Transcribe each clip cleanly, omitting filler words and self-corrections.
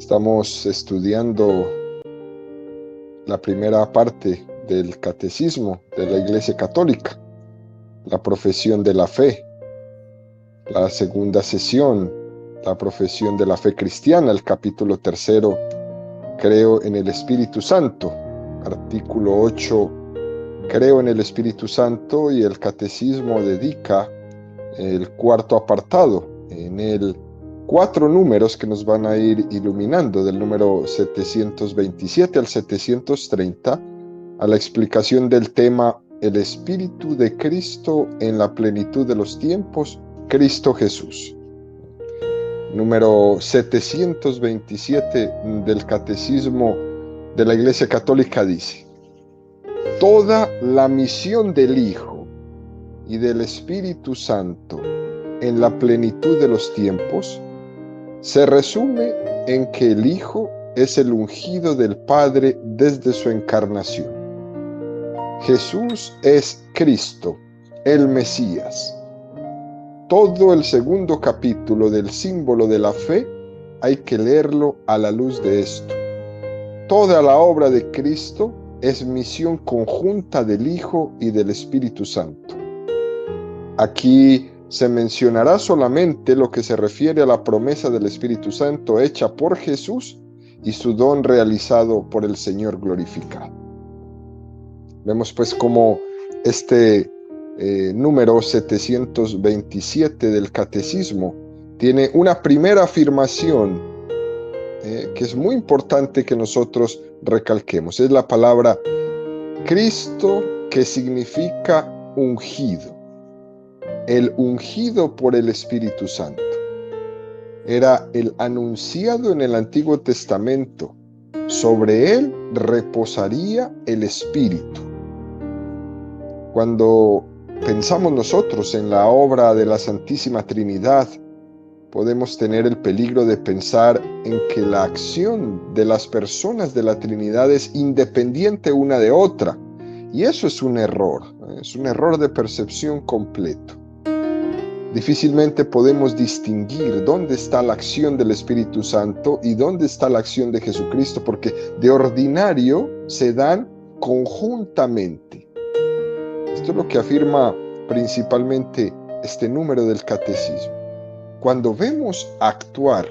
Estamos estudiando la primera parte del Catecismo de la Iglesia Católica, la profesión de la fe. La segunda sesión, la profesión de la fe cristiana, el capítulo 3, creo en el Espíritu Santo. Artículo 8, creo en el Espíritu Santo, y el Catecismo dedica el cuarto apartado, en él 4 números que nos van a ir iluminando, del número 727 al 730, a la explicación del tema El Espíritu de Cristo en la plenitud de los tiempos, Cristo Jesús. Número 727 del Catecismo de la Iglesia Católica dice: toda la misión del Hijo y del Espíritu Santo en la plenitud de los tiempos se resume en que el Hijo es el ungido del Padre desde su encarnación. Jesús es Cristo, el Mesías. Todo el segundo capítulo del símbolo de la fe hay que leerlo a la luz de esto. Toda la obra de Cristo es misión conjunta del Hijo y del Espíritu Santo. Aquí se mencionará solamente lo que se refiere a la promesa del Espíritu Santo hecha por Jesús y su don realizado por el Señor glorificado. Vemos pues cómo este número 727 del Catecismo tiene una primera afirmación que es muy importante que nosotros recalquemos. Es la palabra Cristo, que significa ungido. El ungido por el Espíritu Santo. Era el anunciado en el Antiguo Testamento. Sobre él reposaría el Espíritu. Cuando pensamos nosotros en la obra de la Santísima Trinidad, podemos tener el peligro de pensar en que la acción de las personas de la Trinidad es independiente una de otra. Y eso es un error de percepción completo. Difícilmente podemos distinguir dónde está la acción del Espíritu Santo y dónde está la acción de Jesucristo, porque de ordinario se dan conjuntamente. Esto es lo que afirma principalmente este número del Catecismo. Cuando vemos actuar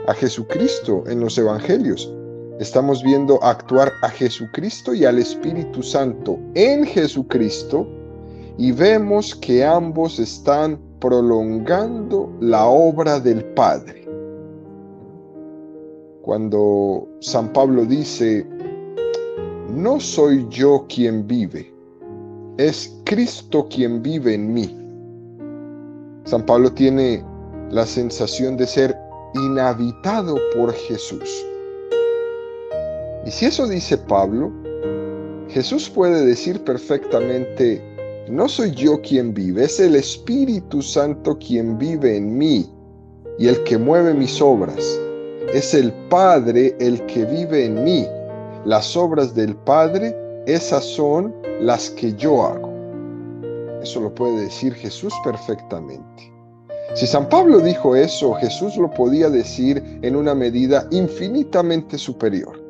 a Jesucristo en los Evangelios, estamos viendo actuar a Jesucristo y al Espíritu Santo en Jesucristo, y vemos que ambos están prolongando la obra del Padre. Cuando San Pablo dice: no soy yo quien vive, es Cristo quien vive en mí. San Pablo tiene la sensación de ser inhabitado por Jesús. Y si eso dice Pablo, Jesús puede decir perfectamente: no soy yo quien vive, es el Espíritu Santo quien vive en mí y el que mueve mis obras. Es el Padre el que vive en mí. Las obras del Padre, esas son las que yo hago. Eso lo puede decir Jesús perfectamente. Si San Pablo dijo eso, Jesús lo podía decir en una medida infinitamente superior.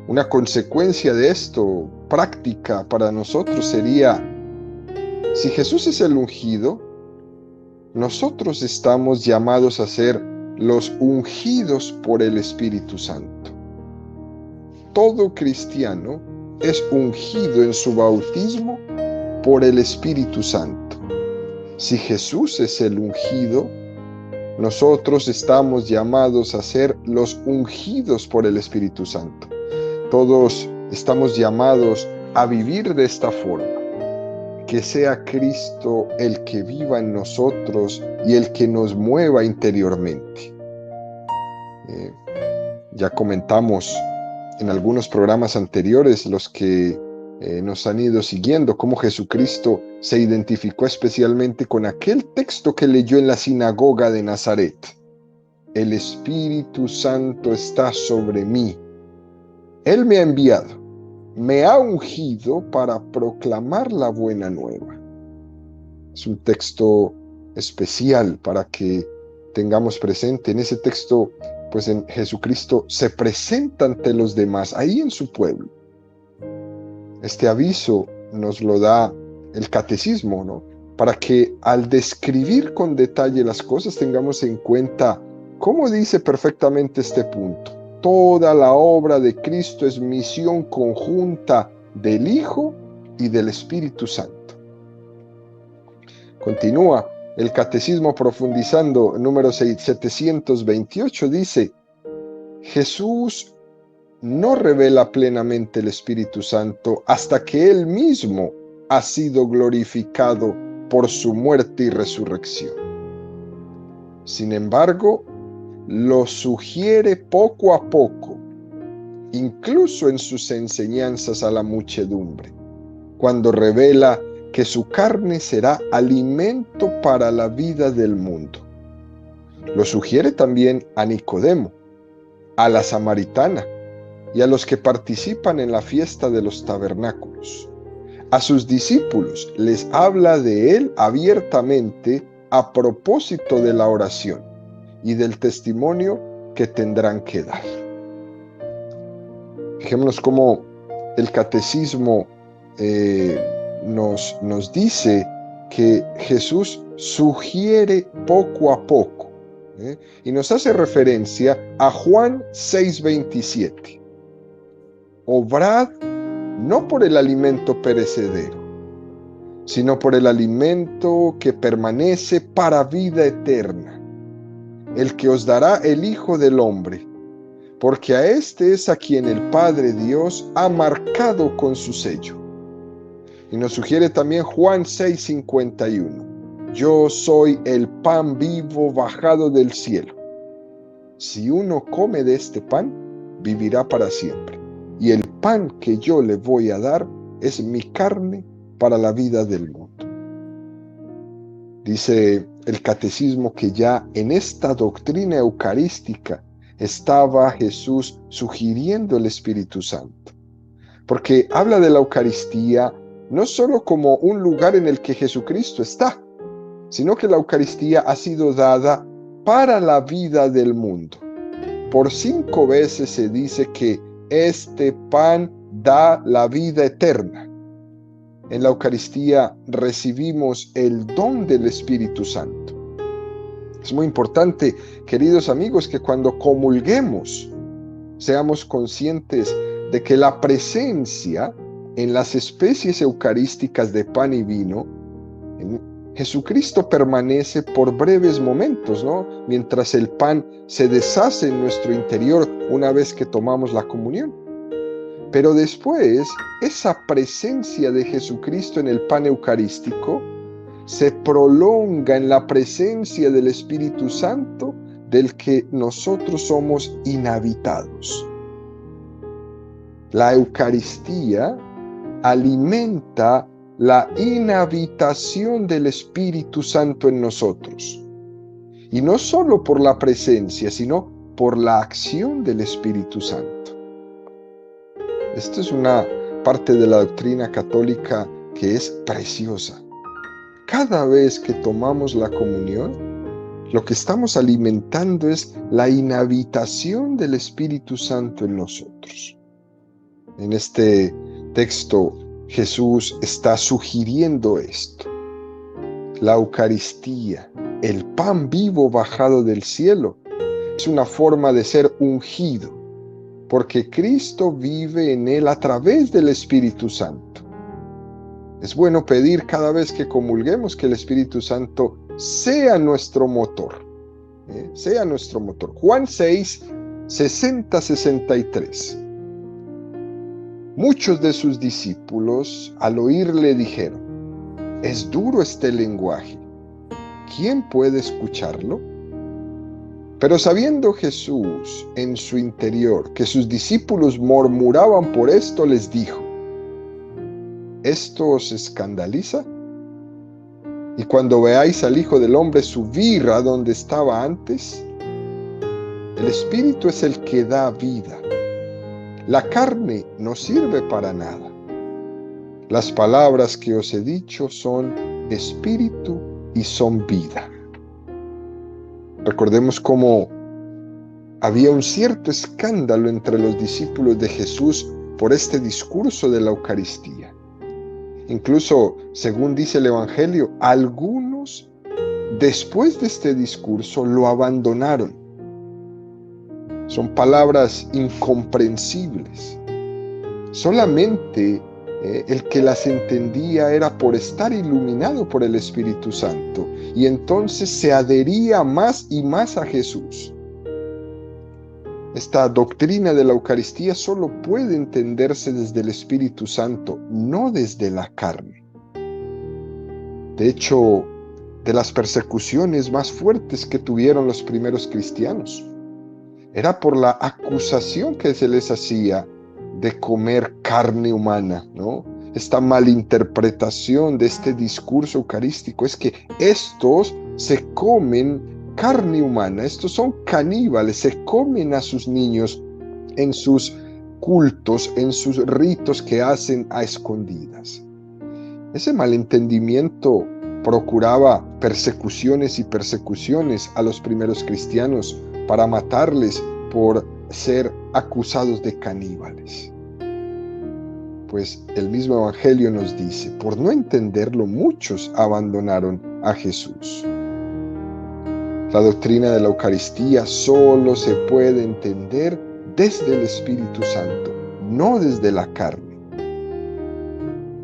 Una consecuencia de esto, práctica para nosotros, sería: si Jesús es el ungido, nosotros estamos llamados a ser los ungidos por el Espíritu Santo. Todo cristiano es ungido en su bautismo por el Espíritu Santo. Si Jesús es el ungido, nosotros estamos llamados a ser los ungidos por el Espíritu Santo. Todos estamos llamados a vivir de esta forma, que sea Cristo el que viva en nosotros y el que nos mueva interiormente. Ya comentamos en algunos programas anteriores, los que nos han ido siguiendo, cómo Jesucristo se identificó especialmente con aquel texto que leyó en la sinagoga de Nazaret: el Espíritu Santo está sobre mí. Él me ha enviado, me ha ungido para proclamar la buena nueva. Es un texto especial para que tengamos presente. En ese texto, pues en Jesucristo se presenta ante los demás, ahí en su pueblo. Este aviso nos lo da el catecismo, ¿no? Para que al describir con detalle las cosas tengamos en cuenta cómo dice perfectamente este punto. Toda la obra de Cristo es misión conjunta del Hijo y del Espíritu Santo. Continúa el catecismo profundizando, número 728, dice: Jesús no revela plenamente el Espíritu Santo hasta que Él mismo ha sido glorificado por su muerte y resurrección. Sin embargo, lo sugiere poco a poco, incluso en sus enseñanzas a la muchedumbre, cuando revela que su carne será alimento para la vida del mundo. Lo sugiere también a Nicodemo, a la samaritana y a los que participan en la fiesta de los tabernáculos. A sus discípulos les habla de él abiertamente a propósito de la oración y del testimonio que tendrán que dar. Fijémonos cómo el catecismo nos dice que Jesús sugiere poco a poco, y nos hace referencia a Juan 6:27. Obrad no por el alimento perecedero, sino por el alimento que permanece para vida eterna, el que os dará el Hijo del Hombre, porque a este es a quien el Padre Dios ha marcado con su sello. Y nos sugiere también Juan 6:51. Yo soy el pan vivo bajado del cielo. Si uno come de este pan, vivirá para siempre. Y el pan que yo le voy a dar es mi carne para la vida del mundo. Dice el catecismo que ya en esta doctrina eucarística estaba Jesús sugiriendo el Espíritu Santo. Porque habla de la Eucaristía no solo como un lugar en el que Jesucristo está, sino que la Eucaristía ha sido dada para la vida del mundo. Por 5 veces se dice que este pan da la vida eterna. En la Eucaristía recibimos el don del Espíritu Santo. Es muy importante, queridos amigos, que cuando comulguemos seamos conscientes de que la presencia en las especies eucarísticas de pan y vino, Jesucristo permanece por breves momentos, ¿no? Mientras el pan se deshace en nuestro interior una vez que tomamos la comunión. Pero después, esa presencia de Jesucristo en el pan eucarístico se prolonga en la presencia del Espíritu Santo, del que nosotros somos inhabitados. La Eucaristía alimenta la inhabitación del Espíritu Santo en nosotros. Y no solo por la presencia, sino por la acción del Espíritu Santo. Esto es una parte de la doctrina católica que es preciosa. Cada vez que tomamos la comunión, lo que estamos alimentando es la inhabitación del Espíritu Santo en nosotros. En este texto, Jesús está sugiriendo esto. La Eucaristía, el pan vivo bajado del cielo, es una forma de ser ungido, porque Cristo vive en él a través del Espíritu Santo. Es bueno pedir cada vez que comulguemos que el Espíritu Santo sea nuestro motor. Sea nuestro motor. Juan 6, 60-63. Muchos de sus discípulos al oírle dijeron: es duro este lenguaje, ¿quién puede escucharlo? Pero sabiendo Jesús en su interior que sus discípulos murmuraban por esto, les dijo: ¿esto os escandaliza? Y cuando veáis al Hijo del Hombre subir a donde estaba antes, el Espíritu es el que da vida. La carne no sirve para nada. Las palabras que os he dicho son espíritu y son vida. Recordemos cómo había un cierto escándalo entre los discípulos de Jesús por este discurso de la Eucaristía. Incluso, según dice el Evangelio, algunos después de este discurso lo abandonaron. Son palabras incomprensibles. Solamente el que las entendía era por estar iluminado por el Espíritu Santo, y entonces se adhería más y más a Jesús. Esta doctrina de la Eucaristía solo puede entenderse desde el Espíritu Santo, no desde la carne. De hecho, de las persecuciones más fuertes que tuvieron los primeros cristianos, era por la acusación que se les hacía de comer carne humana, ¿no? Esta malinterpretación de este discurso eucarístico es que estos se comen carne humana, estos son caníbales, se comen a sus niños en sus cultos, en sus ritos que hacen a escondidas. Ese malentendimiento procuraba persecuciones y persecuciones a los primeros cristianos para matarles por ser acusados de caníbales. Pues el mismo Evangelio nos dice, por no entenderlo, muchos abandonaron a Jesús. La doctrina de la Eucaristía solo se puede entender desde el Espíritu Santo, no desde la carne.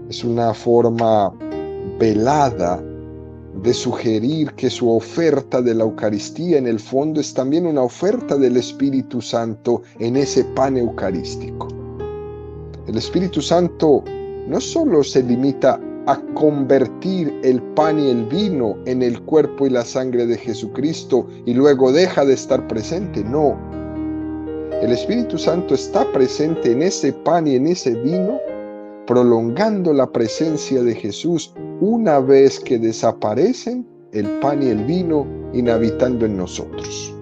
Es una forma velada de sugerir que su oferta de la Eucaristía en el fondo es también una oferta del Espíritu Santo en ese pan eucarístico. El Espíritu Santo no solo se limita a convertir el pan y el vino en el cuerpo y la sangre de Jesucristo y luego deja de estar presente, no. El Espíritu Santo está presente en ese pan y en ese vino, prolongando la presencia de Jesús una vez que desaparecen el pan y el vino inhabitando en nosotros.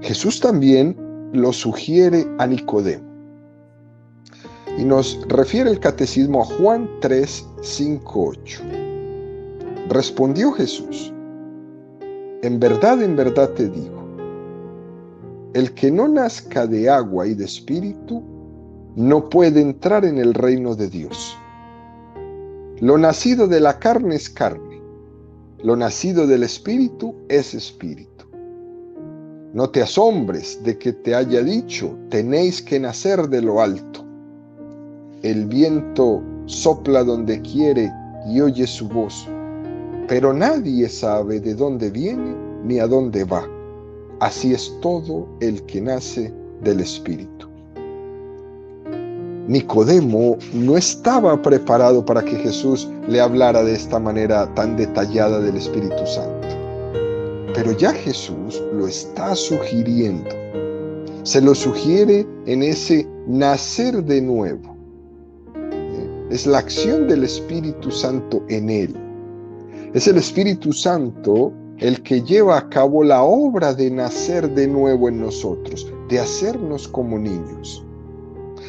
Jesús también lo sugiere a Nicodemo. Y nos refiere el catecismo a Juan 3, 5, 8. Respondió Jesús: en verdad te digo, el que no nazca de agua y de espíritu no puede entrar en el reino de Dios. Lo nacido de la carne es carne, lo nacido del espíritu es espíritu. No te asombres de que te haya dicho, tenéis que nacer de lo alto. El viento sopla donde quiere y oye su voz, pero nadie sabe de dónde viene ni a dónde va. Así es todo el que nace del Espíritu. Nicodemo no estaba preparado para que Jesús le hablara de esta manera tan detallada del Espíritu Santo. Pero ya Jesús lo está sugiriendo. Se lo sugiere en ese nacer de nuevo. Es la acción del Espíritu Santo en él. Es el Espíritu Santo el que lleva a cabo la obra de nacer de nuevo en nosotros, de hacernos como niños.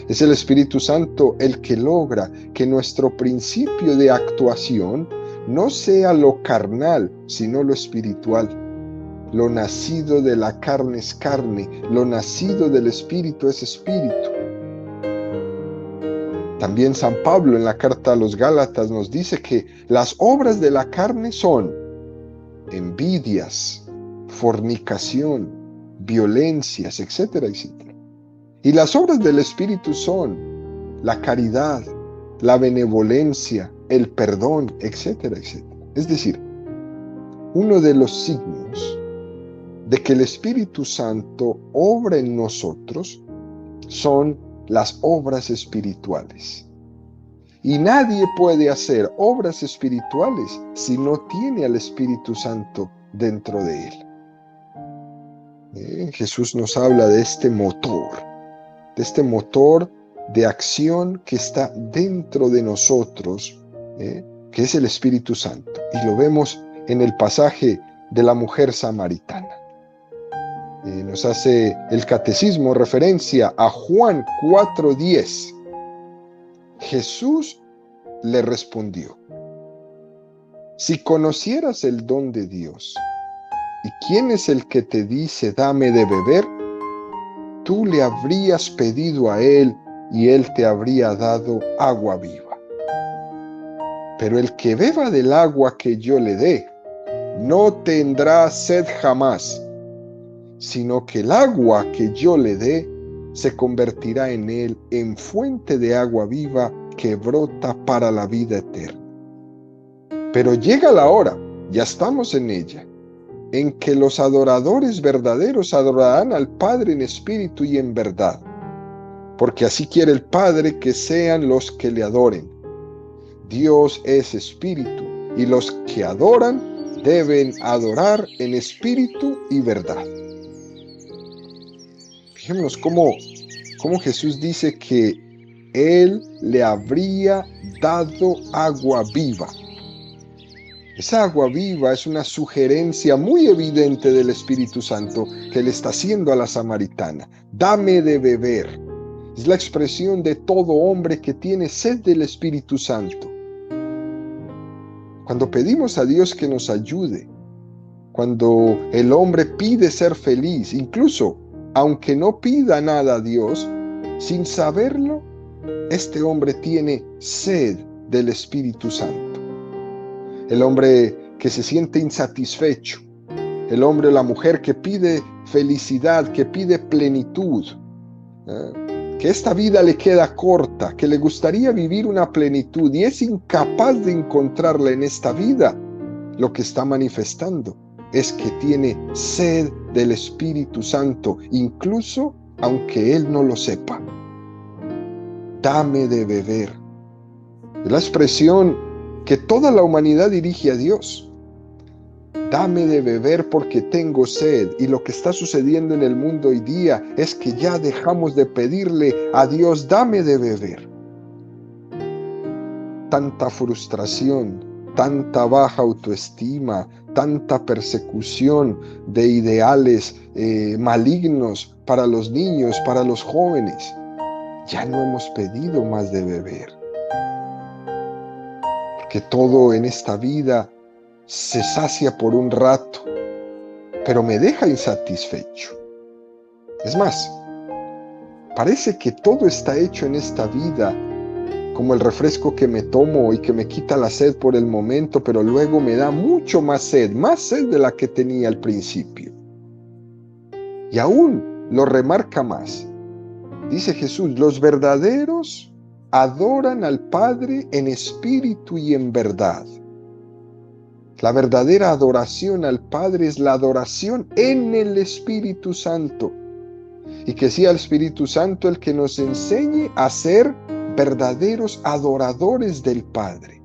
Es el Espíritu Santo el que logra que nuestro principio de actuación no sea lo carnal, sino lo espiritual. Lo nacido de la carne es carne, lo nacido del Espíritu es espíritu. También San Pablo en la carta a los Gálatas nos dice que las obras de la carne son envidias, fornicación, violencias, etcétera, etcétera. Y las obras del Espíritu son la caridad, la benevolencia, el perdón, etcétera, etcétera. Es decir, uno de los signos de que el Espíritu Santo obra en nosotros son las obras espirituales. Y nadie puede hacer obras espirituales si no tiene al Espíritu Santo dentro de él. Jesús nos habla de este motor de acción que está dentro de nosotros, que es el Espíritu Santo. Y lo vemos en el pasaje de la mujer samaritana. Nos hace el catecismo referencia a Juan 4:10. Jesús le respondió: si conocieras el don de Dios ¿Y quién es el que te dice, dame de beber? Tú le habrías pedido a él y él te habría dado agua viva. Pero el que beba del agua que yo le dé, no tendrá sed jamás, sino que el agua que yo le dé se convertirá en él en fuente de agua viva que brota para la vida eterna. Pero llega la hora, ya estamos en ella, en que los adoradores verdaderos adorarán al Padre en espíritu y en verdad, porque así quiere el Padre que sean los que le adoren. Dios es espíritu, y los que adoran deben adorar en espíritu y verdad. Fijémonos cómo Jesús dice que Él le habría dado agua viva. Esa agua viva es una sugerencia muy evidente del Espíritu Santo que le está haciendo a la samaritana. Dame de beber. Es la expresión de todo hombre que tiene sed del Espíritu Santo. Cuando pedimos a Dios que nos ayude, cuando el hombre pide ser feliz, incluso aunque no pida nada a Dios, sin saberlo, este hombre tiene sed del Espíritu Santo. El hombre que se siente insatisfecho, el hombre o la mujer que pide felicidad, que pide plenitud, que esta vida le queda corta, que le gustaría vivir una plenitud y es incapaz de encontrarla en esta vida, lo que está manifestando es que tiene sed del Espíritu Santo, incluso aunque él no lo sepa. Dame de beber. Es la expresión que toda la humanidad dirige a Dios. Dame de beber porque tengo sed. Y lo que está sucediendo en el mundo hoy día es que ya dejamos de pedirle a Dios, dame de beber. Tanta frustración, tanta baja autoestima, tanta persecución de ideales malignos para los niños, para los jóvenes. Ya no hemos pedido más de beber. Que todo en esta vida se sacia por un rato, pero me deja insatisfecho. Es más, parece que todo está hecho en esta vida como el refresco que me tomo y que me quita la sed por el momento, pero luego me da mucho más sed de la que tenía al principio. Y aún lo remarca más. Dice Jesús, los verdaderos adoran al Padre en espíritu y en verdad. La verdadera adoración al Padre es la adoración en el Espíritu Santo. Y que sea el Espíritu Santo el que nos enseñe a ser verdaderos adoradores del Padre.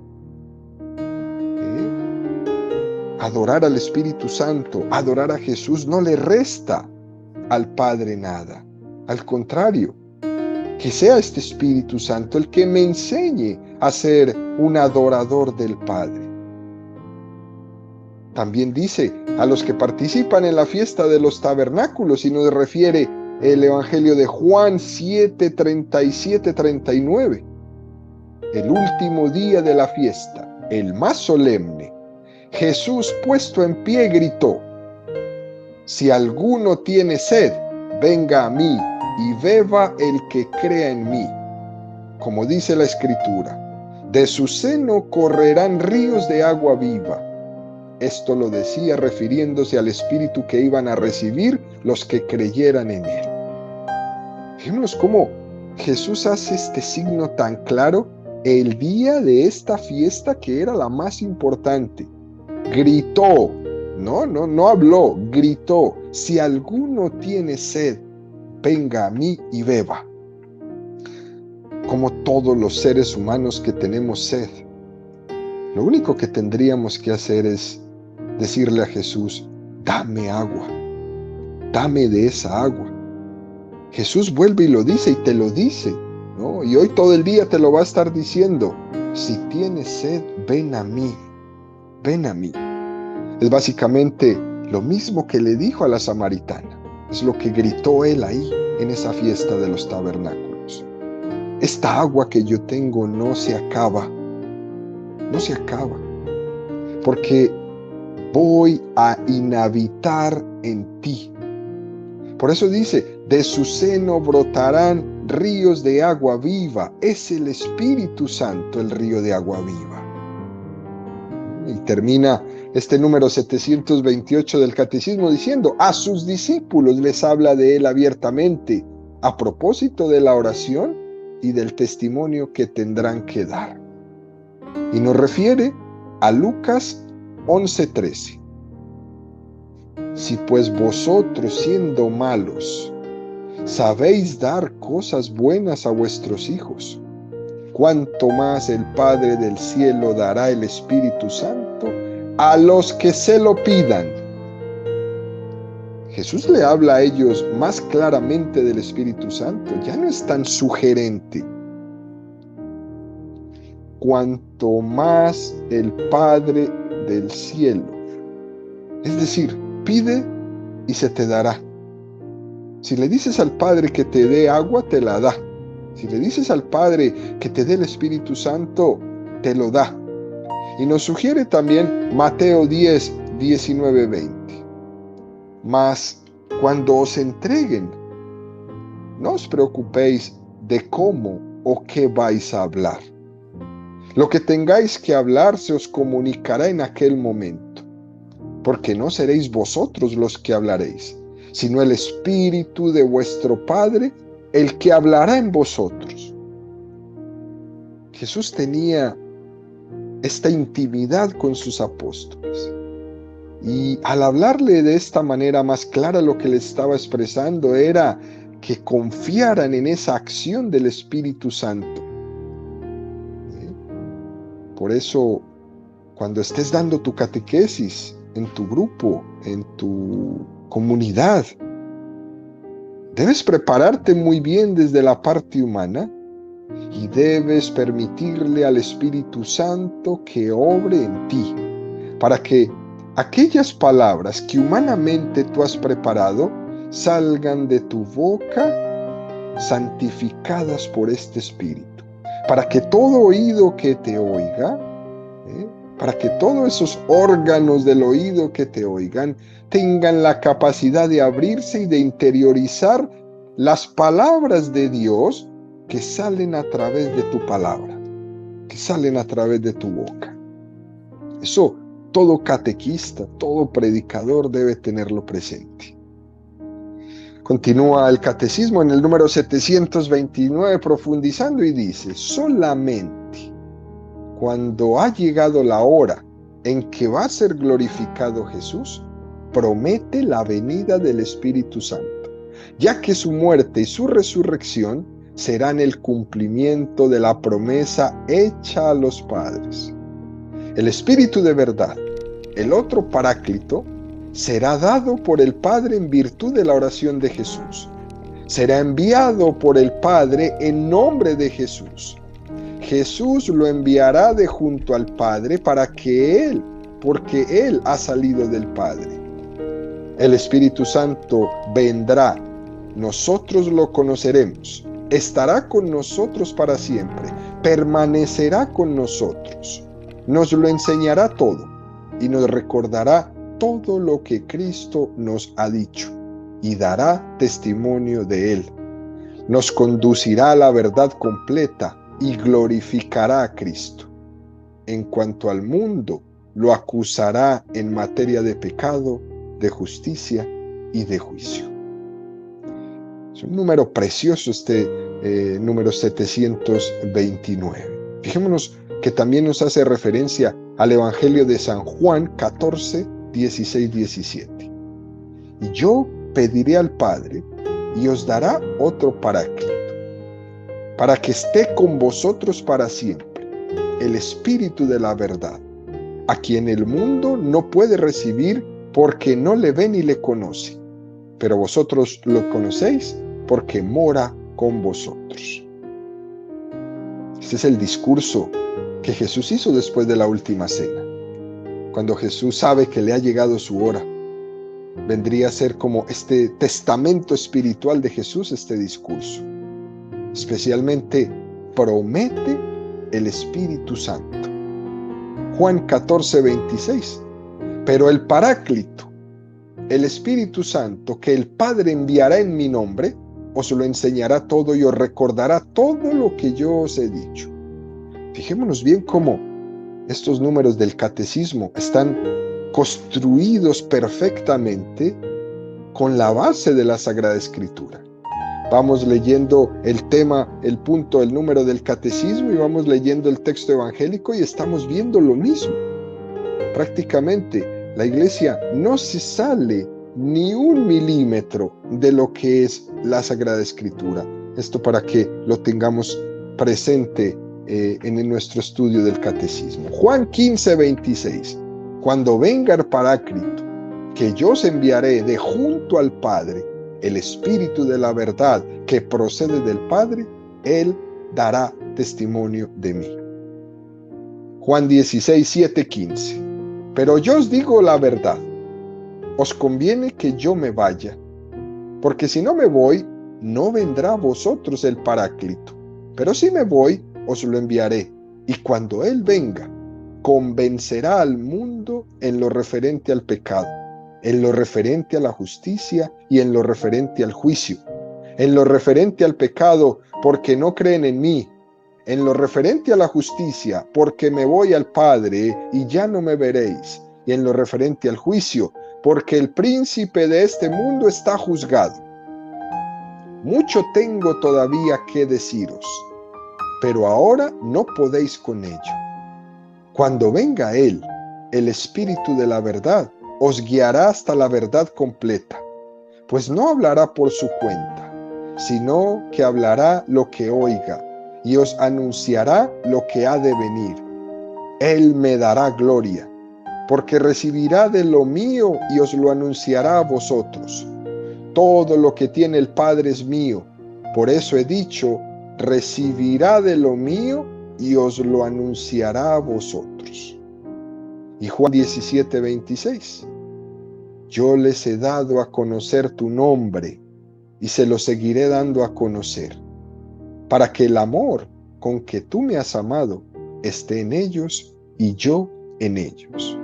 Adorar al Espíritu Santo, adorar a Jesús no le resta al Padre nada. Al contrario, que sea este Espíritu Santo el que me enseñe a ser un adorador del Padre. También dice a los que participan en la fiesta de los tabernáculos, y nos refiere el Evangelio de Juan 7, 37, 39. El último día de la fiesta, el más solemne, Jesús puesto en pie gritó: si alguno tiene sed, venga a mí y beba el que crea en mí. Como dice la Escritura, de su seno correrán ríos de agua viva. Esto lo decía refiriéndose al Espíritu que iban a recibir los que creyeran en él. Fíjenos cómo Jesús hace este signo tan claro el día de esta fiesta que era la más importante. Gritó, no habló, gritó: si alguno tiene sed, venga a mí y beba. Como todos los seres humanos que tenemos sed, lo único que tendríamos que hacer es decirle a Jesús: dame agua, dame de esa agua. Jesús vuelve y lo dice, y te lo dice, ¿no? Y hoy todo el día te lo va a estar diciendo: si tienes sed, ven a mí, ven a mí. Es básicamente lo mismo que le dijo a la samaritana. Es lo que gritó él ahí en esa fiesta de los tabernáculos. Esta agua que yo tengo no se acaba, no se acaba, porque voy a inhabitar en ti. Por eso dice, de su seno brotarán ríos de agua viva. Es el Espíritu Santo el río de agua viva. Y termina este número 728 del Catecismo diciendo, a sus discípulos les habla de él abiertamente, a propósito de la oración y del testimonio que tendrán que dar. Y nos refiere a Lucas 11:13. Si pues vosotros, siendo malos, sabéis dar cosas buenas a vuestros hijos, cuánto más el Padre del cielo dará el Espíritu Santo a los que se lo pidan. Jesús le habla a ellos más claramente del Espíritu Santo, ya no es tan sugerente. Cuanto más el Padre del cielo, es decir, pide y se te dará. Si le dices al Padre que te dé agua, te la da. Si le dices al Padre que te dé el Espíritu Santo, te lo da. Y nos sugiere también Mateo 10, 19, 20. Mas cuando os entreguen, no os preocupéis de cómo o qué vais a hablar. Lo que tengáis que hablar se os comunicará en aquel momento, porque no seréis vosotros los que hablaréis, sino el Espíritu de vuestro Padre, el que hablará en vosotros. Jesús tenía esta intimidad con sus apóstoles. Y al hablarle de esta manera más clara, lo que le estaba expresando era que confiaran en esa acción del Espíritu Santo. Por eso, cuando estés dando tu catequesis en tu grupo, en tu comunidad, debes prepararte muy bien desde la parte humana y debes permitirle al Espíritu Santo que obre en ti, para que aquellas palabras que humanamente tú has preparado salgan de tu boca santificadas por este Espíritu, para que todo oído que te oiga, para que todos esos órganos del oído que te oigan tengan la capacidad de abrirse y de interiorizar las palabras de Dios que salen a través de tu palabra, que salen a través de tu boca. Eso todo catequista, todo predicador debe tenerlo presente. Continúa el Catecismo en el número 729 profundizando y dice, solamente cuando ha llegado la hora en que va a ser glorificado Jesús, promete la venida del Espíritu Santo, ya que su muerte y su resurrección serán el cumplimiento de la promesa hecha a los padres. El Espíritu de verdad, el otro Paráclito, será dado por el Padre en virtud de la oración de Jesús. Será enviado por el Padre en nombre de Jesús. Jesús lo enviará de junto al Padre porque Él ha salido del Padre. El Espíritu Santo vendrá, nosotros lo conoceremos, estará con nosotros para siempre, permanecerá con nosotros, nos lo enseñará todo y nos recordará todo lo que Cristo nos ha dicho y dará testimonio de Él. Nos conducirá a la verdad completa y glorificará a Cristo. En cuanto al mundo, lo acusará en materia de pecado, de justicia y de juicio. Es un número precioso número 729. Fijémonos que también nos hace referencia al Evangelio de San Juan 14, 16, 17. Y yo pediré al Padre y os dará otro Paráclito, para que esté con vosotros para siempre, el Espíritu de la verdad, a quien el mundo no puede recibir porque no le ve ni le conoce, pero vosotros lo conocéis porque mora con vosotros. Este es el discurso que Jesús hizo después de la última cena. Cuando Jesús sabe que le ha llegado su hora, vendría a ser como este testamento espiritual de Jesús, este discurso. Especialmente promete el Espíritu Santo. Juan 14, 26. Pero el Paráclito, el Espíritu Santo, que el Padre enviará en mi nombre, os lo enseñará todo y os recordará todo lo que yo os he dicho. Fijémonos bien cómo estos números del catecismo están construidos perfectamente con la base de la Sagrada Escritura. Vamos leyendo el tema, el punto, el número del catecismo, y vamos leyendo el texto evangélico y estamos viendo lo mismo. Prácticamente la Iglesia no se sale ni un milímetro de lo que es la Sagrada Escritura. Esto para que lo tengamos presente en nuestro estudio del catecismo. Juan 15:26. Cuando venga el Paráclito, que yo os enviaré de junto al Padre, el Espíritu de la verdad que procede del Padre, Él dará testimonio de mí. Juan 16:7-15. Pero yo os digo la verdad, os conviene que yo me vaya, porque si no me voy, no vendrá a vosotros el Paráclito, pero si me voy, os lo enviaré, y cuando Él venga, convencerá al mundo en lo referente al pecado, en lo referente a la justicia y en lo referente al juicio. En lo referente al pecado, porque no creen en mí. En lo referente a la justicia, porque me voy al Padre y ya no me veréis. Y en lo referente al juicio, porque el príncipe de este mundo está juzgado. Mucho tengo todavía que deciros, pero ahora no podéis con ello. Cuando venga Él, el Espíritu de la verdad, os guiará hasta la verdad completa, pues no hablará por su cuenta, sino que hablará lo que oiga, y os anunciará lo que ha de venir. Él me dará gloria, porque recibirá de lo mío y os lo anunciará a vosotros. Todo lo que tiene el Padre es mío, por eso he dicho, recibirá de lo mío y os lo anunciará a vosotros. Y Juan 17:26. Yo les he dado a conocer tu nombre y se lo seguiré dando a conocer, para que el amor con que tú me has amado esté en ellos y yo en ellos.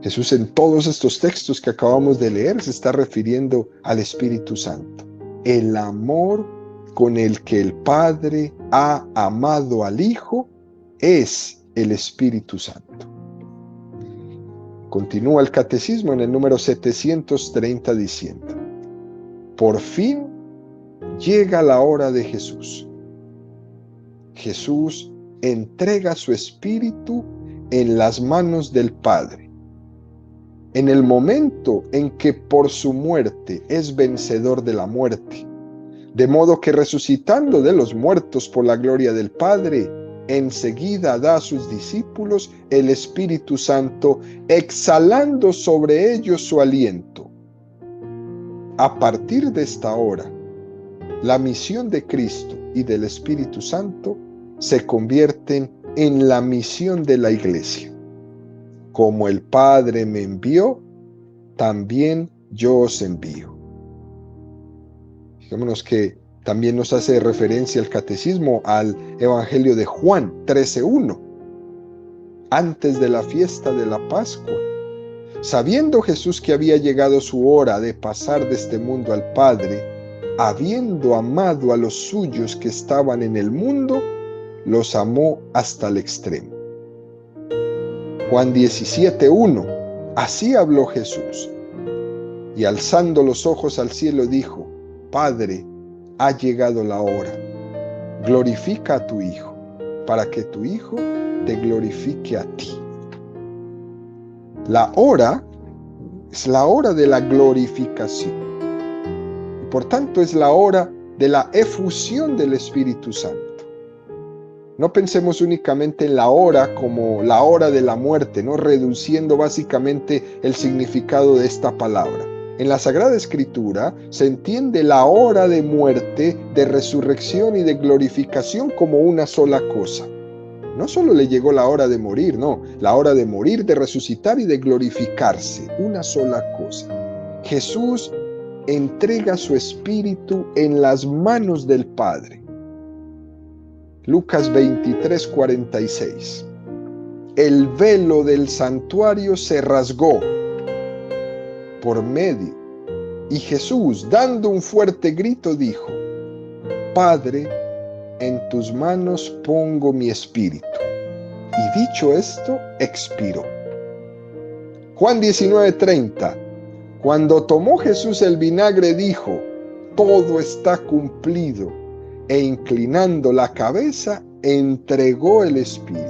Jesús en todos estos textos que acabamos de leer se está refiriendo al Espíritu Santo. El amor con el que el Padre ha amado al Hijo es el Espíritu Santo. Continúa el catecismo en el número 730 diciendo: por fin llega la hora de Jesús. Jesús entrega su espíritu en las manos del Padre. En el momento en que por su muerte es vencedor de la muerte, de modo que resucitando de los muertos por la gloria del Padre, enseguida da a sus discípulos el Espíritu Santo, exhalando sobre ellos su aliento. A partir de esta hora, la misión de Cristo y del Espíritu Santo se convierten en la misión de la Iglesia. Como el Padre me envió, también yo os envío. Fijémonos que también nos hace referencia el catecismo al Evangelio de Juan 13:1. Antes de la fiesta de la Pascua, sabiendo Jesús que había llegado su hora de pasar de este mundo al Padre, habiendo amado a los suyos que estaban en el mundo, los amó hasta el extremo. Juan 17:1. Así habló Jesús, y alzando los ojos al cielo dijo: Padre, ha llegado la hora. Glorifica a tu Hijo, para que tu Hijo te glorifique a ti. La hora es la hora de la glorificación. Y por tanto es la hora de la efusión del Espíritu Santo. No pensemos únicamente en la hora como la hora de la muerte, no reduciendo básicamente el significado de esta palabra. En la Sagrada Escritura se entiende la hora de muerte, de resurrección y de glorificación como una sola cosa. No solo le llegó la hora de morir, no, la hora de morir, de resucitar y de glorificarse, una sola cosa. Jesús entrega su espíritu en las manos del Padre. Lucas 23:46. el velo del santuario se rasgó por medio, y Jesús, dando un fuerte grito, dijo: Padre, en tus manos pongo mi espíritu. Y dicho esto, expiró. Juan 19:30. Cuando tomó Jesús el vinagre, dijo: todo está cumplido, e inclinando la cabeza, entregó el espíritu.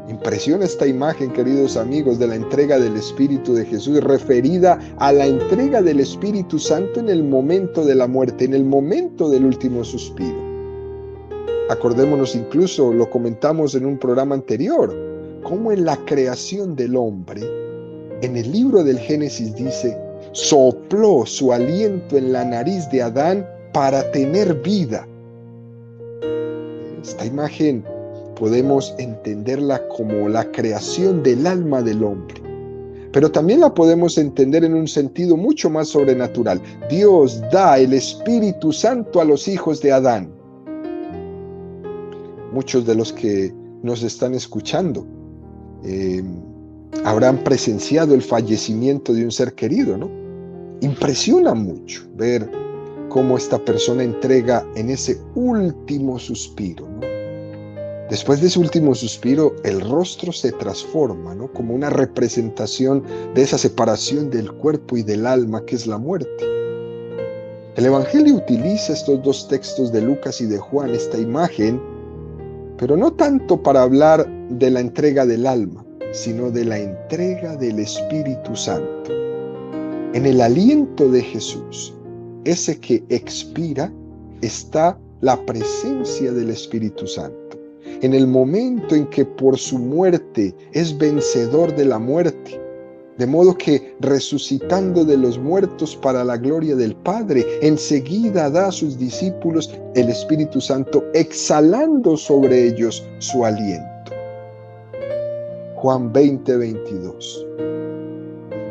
Impresiona esta imagen, queridos amigos, de la entrega del Espíritu de Jesús, referida a la entrega del Espíritu Santo en el momento de la muerte, en el momento del último suspiro. Acordémonos, incluso lo comentamos en un programa anterior, cómo en la creación del hombre, en el libro del Génesis dice: sopló su aliento en la nariz de Adán para tener vida. Esta imagen podemos entenderla como la creación del alma del hombre, pero también la podemos entender en un sentido mucho más sobrenatural. Dios da el Espíritu Santo a los hijos de Adán. Muchos de los que nos están escuchando habrán presenciado el fallecimiento de un ser querido, ¿no? Impresiona mucho ver cómo esta persona entrega en ese último suspiro, ¿no? Después de ese último suspiro, el rostro se transforma, ¿no? Como una representación de esa separación del cuerpo y del alma que es la muerte. El Evangelio utiliza estos dos textos de Lucas y de Juan, esta imagen, pero no tanto para hablar de la entrega del alma, sino de la entrega del Espíritu Santo. En el aliento de Jesús, ese que expira, está la presencia del Espíritu Santo. En el momento en que por su muerte es vencedor de la muerte, de modo que resucitando de los muertos para la gloria del Padre, enseguida da a sus discípulos el Espíritu Santo, exhalando sobre ellos su aliento. Juan 20:22.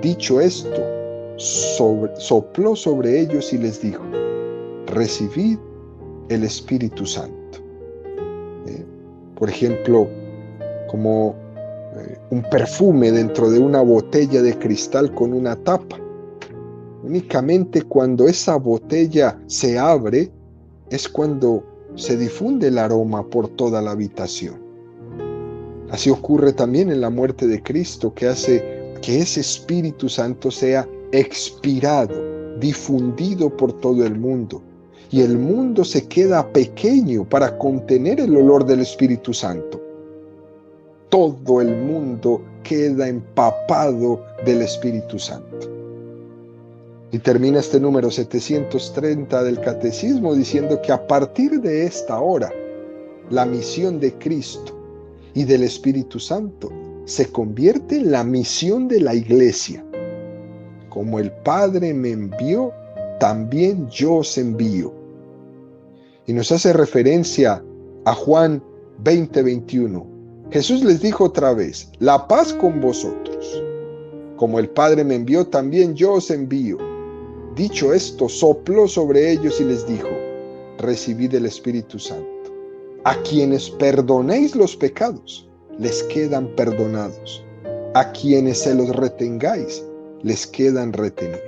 Dicho esto, sopló sobre ellos y les dijo: recibid el Espíritu Santo. Por ejemplo, como un perfume dentro de una botella de cristal con una tapa. Únicamente cuando esa botella se abre es cuando se difunde el aroma por toda la habitación. Así ocurre también en la muerte de Cristo, que hace que ese Espíritu Santo sea expirado, difundido por todo el mundo. Y el mundo se queda pequeño para contener el olor del Espíritu Santo. Todo el mundo queda empapado del Espíritu Santo. Y termina este número 730 del Catecismo diciendo que a partir de esta hora, la misión de Cristo y del Espíritu Santo se convierte en la misión de la Iglesia. Como el Padre me envió, también yo os envío. Y nos hace referencia a Juan 20:21. Jesús les dijo otra vez: la paz con vosotros. Como el Padre me envió, también yo os envío. Dicho esto, sopló sobre ellos y les dijo: recibid el Espíritu Santo. A quienes perdonéis los pecados, les quedan perdonados. A quienes se los retengáis, les quedan retenidos.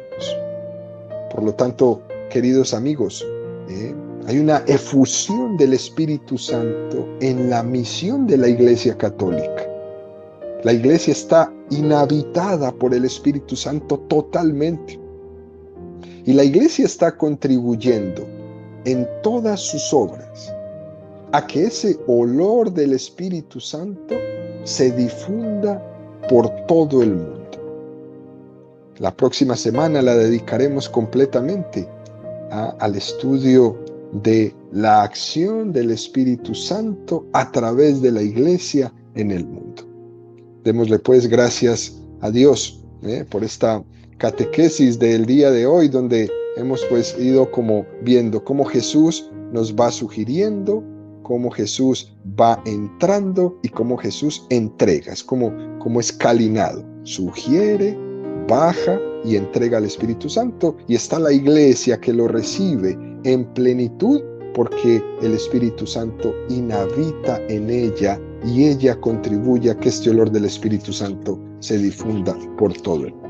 Por lo tanto, queridos amigos, hay una efusión del Espíritu Santo en la misión de la Iglesia Católica. La Iglesia está inhabitada por el Espíritu Santo totalmente. Y la Iglesia está contribuyendo en todas sus obras a que ese olor del Espíritu Santo se difunda por todo el mundo. La próxima semana la dedicaremos completamente al estudio de la acción del Espíritu Santo a través de la Iglesia en el mundo. Démosle pues gracias a Dios por esta catequesis del día de hoy, donde hemos pues ido como viendo cómo Jesús nos va sugiriendo, cómo Jesús va entrando y cómo Jesús entrega. Es como escalinado. Sugiere, baja y entrega al Espíritu Santo, y está la Iglesia que lo recibe en plenitud porque el Espíritu Santo inhabita en ella y ella contribuye a que este olor del Espíritu Santo se difunda por todo el mundo.